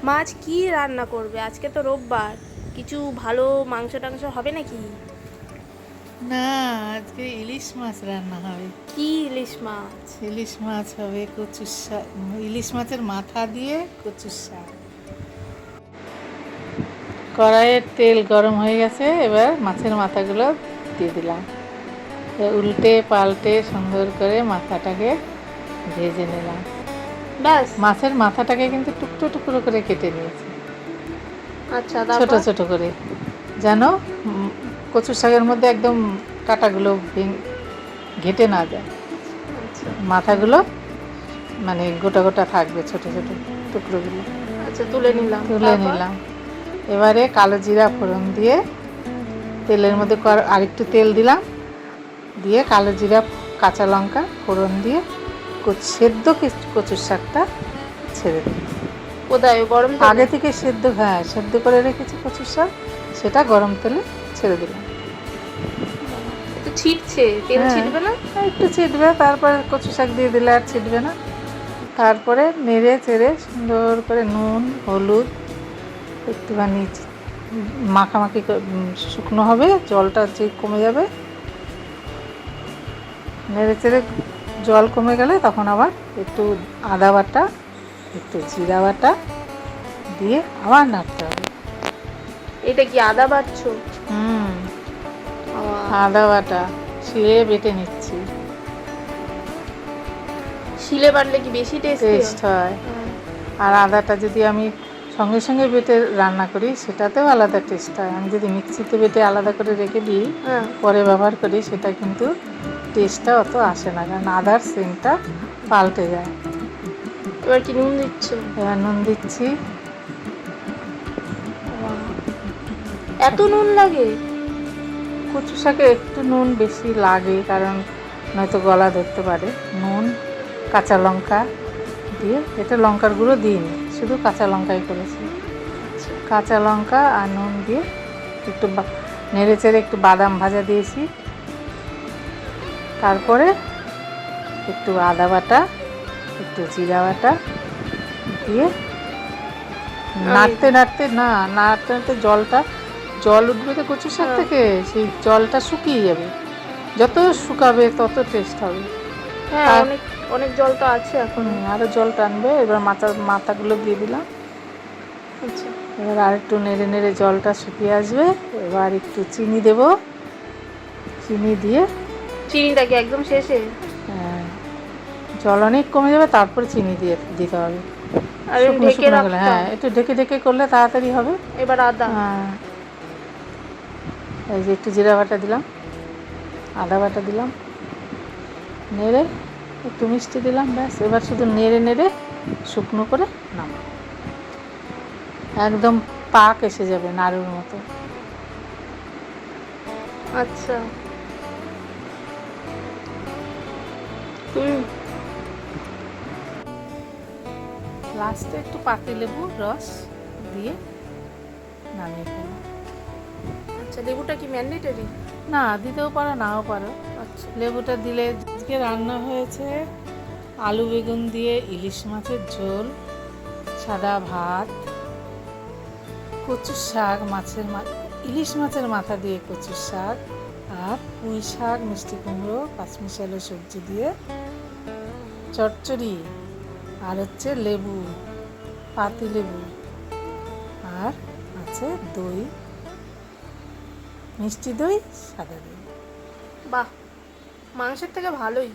মাছ কি রান্না করবে? আজকে তো রোববার, কিছু ভালো মাংস টাংস হবে নাকি? না, আজকে ইলিশ মাছ রান্না হবে। কি ইলিশ মাছ? ইলিশ মাছ হবে কচুর শাক, ইলিশ মাছের মাথা দিয়ে কচুর শাক। কড়াইয়ের তেল গরম হয়ে গেছে, এবার মাছের মাথাগুলো দিয়ে দিলাম। উল্টে পাল্টে সুন্দর করে মাথাটাকে ভেজে নিলাম। ব্যাস? মাছের মাথাটাকে কিন্তু টুকরো টুকরো করে কেটে নিয়েছি, আচ্ছা, ছোট তারপর? ছোট করে, যেন কচুর শাকের মধ্যে একদম কাঁটাগুলো ঘেটে না যায়। আচ্ছা মাথাগুলো মানে গোটা গোটা থাকবে, ছোট ছোট টুকরোগুলো আচ্ছা, তুলে নিলাম, তুলে তারপর? নিলাম। এবারে কালো জিরা ফোড়ন দিয়ে তেলের মধ্যে আরেকটু তেল দিলাম, দিয়ে কালো জিরা কাঁচা লঙ্কা ফোড়ন দিয়ে সেদ্ধ কচুর শাকটা ছেড়ে দিলাম। কোথায়, গরম তেলে? আগে থেকে সেদ্ধ, হ্যাঁ সেদ্ধ করে রেখেছি কচুর শাক, সেটা গরম তেলে ছেড়ে দিলাম। একটু ছিটছে, তেল হ্যাঁ, ছিটবে না? একটু ছিটবে, তারপরে কচু শাক দিয়ে দিলে আর ছিটবে না। তারপরে নেড়ে চেড়ে সুন্দর করে নুন হলুদ একটুখানি মাখামাখি শুকনো হবে, জলটা যে কমে যাবে, নেড়ে চেড়ে জল কমে গেলে তখন আবার একটু আদা বাটা একটু জিরা বাটা দিয়ে আবার নাড়তে হবে। এটা কি আদা বাটছো? হুম, বাবা, আদা বাটা শিলে বেটে নিচ্ছি। শিলে বাটলে কি বেশি টেস্টি টেস্ট হয়। আর আদাটা যদি আমি সঙ্গে সঙ্গে বেটে রান্না করি সেটাতেও আলাদা টেস্ট হয়। আমি যদি মিক্সিতে বেটে আলাদা করে রেখে দিই, হ্যাঁ। পরে ব্যবহার করি, সেটা কিন্তু টেস্টটা অত আসে না, কারণ আদার সেন্টটা পাল্টে যায়। এবার কি নুন দিচ্ছ? এবার নুন দিচ্ছি। এত নুন লাগে? কচু শাকে একটু নুন বেশি লাগে, কারণ নয়তো গলা ধরতে পারে। নুন, কাঁচা লঙ্কা দিয়ে, এটা লঙ্কার গুঁড়ো দিইনি, শুধু কাঁচা লঙ্কাই করেছি। কাঁচা লঙ্কা আর নুন দিয়ে একটু নেড়ে চেড়ে একটু বাদাম ভাজা দিয়েছি। তারপরে একটু আদা বাটা একটু জিরা বাটা দিয়ে নাড়তে নাড়তে নাড়তে নাড়তে জল উঠবে তো কচু শাক থেকে, সেই জলটা শুকিয়ে যাবে। যত শুকাবে তত টেস্ট হবে। হ্যাঁ, অনেক অনেক জল তো আছে এখন। আরও জল টানবে। এবার মাথাগুলো দিয়ে দিলাম। আচ্ছা, এবার আরেকটু নেড়ে নেড়ে জলটা শুকিয়ে আসবে। এবার একটু চিনি দেব, চিনি দিয়ে চিনিটা কি একদম শেষে? জল অনেক কমে যাবে, তারপরে চিনি দিয়ে দিতে হবে। আর শুকনো ঢেকে শুকনো গেলে, রাখতাম। হ্যাঁ একটু ঢেকে ঢেকে করলে তাড়াতাড়ি হবে। এবার আদা? হ্যাঁ, এই যে একটু জিরা বাটা দিলাম, আদা বাটা দিলাম, নেড়ে একটু মিষ্টি দিলাম, ব্যাস। এবার শুধু নেড়ে নেড়ে শুকনো করে নাম, একদম পাক এসে যাবে নাড়ুর মতো। আচ্ছা, তুমি লাস্টে একটু পাতিলেবুর রস দিয়ে নামিয়ে ফেলো। আচ্ছা, লেবুটা কি ম্যান্ডেটরি? না, দিতেও পারো নাও পারো। আচ্ছা, লেবুটা দিলে। আজকে রান্না হয়েছে আলু বেগুন দিয়ে ইলিশ মাছের ঝোল, সাদা ভাত, কচুর শাক, ইলিশ মাছের মাথা দিয়ে কচুর শাক, আর পুঁই শাক, মিষ্টি কুমড়ো, পাঁচমিশালি সবজি দিয়ে চচ্চড়ি, আর হচ্ছে লেবু, পাতিলেবু, আর আছে দই, মিষ্টি দই, সাদা দই। বাহ, মাংসের থেকে ভালোই।